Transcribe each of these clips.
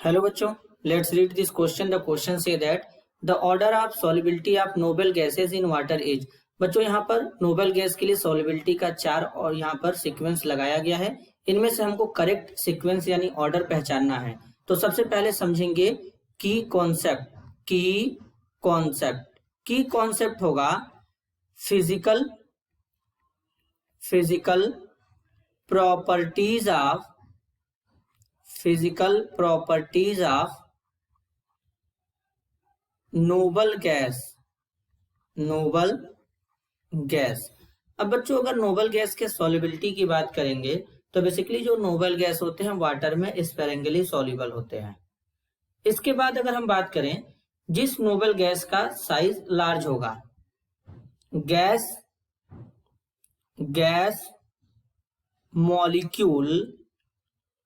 Hello बच्चों, let's read this question. The question say that the order of solubility of noble gases in water is. बच्चों यहाँ पर noble gas के लिए solubility का 4 और यहाँ पर सीक्वेंस लगाया गया है। इनमें से हमको करेक्ट सीक्वेंस यानी ऑर्डर पहचानना है। तो सबसे पहले समझेंगे की कॉन्सेप्ट होगा physical properties of noble gas. अब बच्चों अगर नोबल गैस के सॉल्युबिलिटी की बात करेंगे तो बेसिकली जो नोबल गैस होते हैं वाटर में स्पेरेंगली सॉल्युबल होते हैं। इसके बाद अगर हम बात करें जिस नोबल गैस का साइज लार्ज होगा, गैस मॉलिक्यूल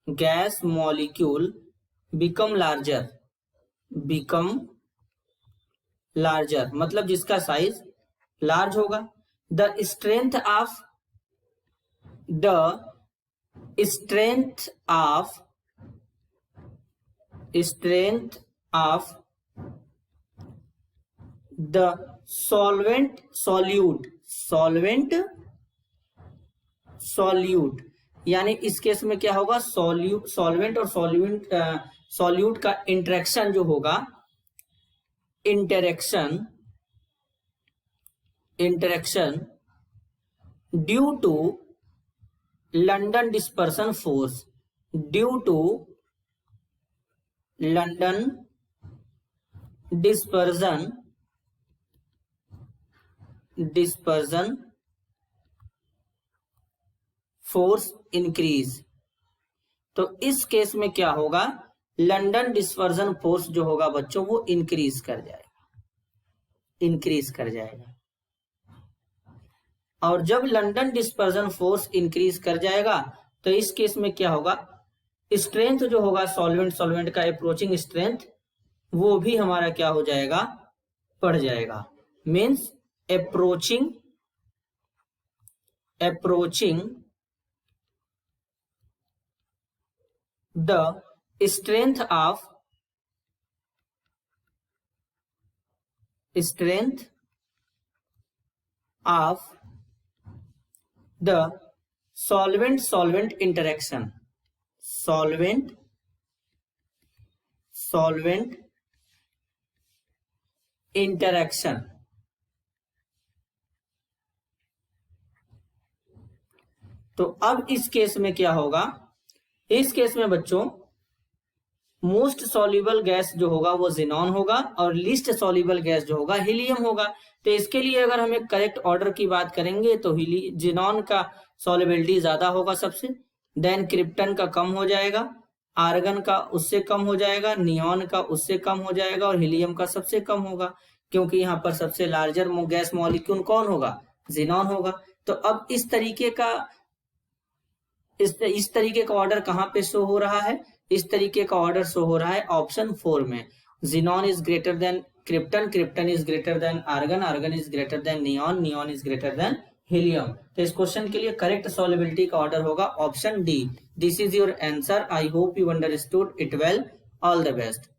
बिकम लार्जर मतलब जिसका साइज लार्ज होगा। The strength of the solute यानी इस केस में क्या होगा, सॉल्वेंट और सॉल्यूट का इंटरेक्शन जो होगा, interaction due to London dispersion force, dispersion force increase. तो इस केस में क्या होगा, लंडन डिस्पर्जन फोर्स जो होगा बच्चों वो इंक्रीज कर जाएगा। और जब लंडन डिस्पर्जन फोर्स इंक्रीज कर जाएगा तो इस केस में क्या होगा, स्ट्रेंथ जो होगा सॉल्वेंट का अप्रोचिंग स्ट्रेंथ वो भी हमारा क्या हो जाएगा, बढ़ जाएगा। Means approaching the strength of the solvent interaction, तो अब इस केस में क्या होगा, इस केस में बच्चों मोस्ट सॉल्युबल गैस जो होगा वो जिनॉन होगा और लीस्ट सॉल्युबल गैस जो होगा हीलियम होगा। तो इसके लिए अगर हम एक करेक्ट ऑर्डर की बात करेंगे तो जिनॉन का सॉल्युबिलिटी ज्यादा होगा सबसे, देन क्रिप्टन का कम हो जाएगा, आर्गन का उससे कम हो जाएगा, नियॉन का उससे कम हो जाएगा और हीलियम का सबसे कम होगा, क्योंकि यहाँ पर सबसे लार्जर गैस मॉलिक्यूल कौन होगा, जिनॉन होगा। तो अब इस तरीके का ऑर्डर कहाँ पे शो हो रहा है, इस तरीके का ऑर्डर शो हो रहा है ऑप्शन 4 में। Xenon is greater than krypton is greater than argon is greater than neon is greater than helium. तो इस क्वेश्चन के लिए करेक्ट सॉल्युबिलिटी का ऑर्डर होगा option D. This is your answer. I hope you understood it well. All the best.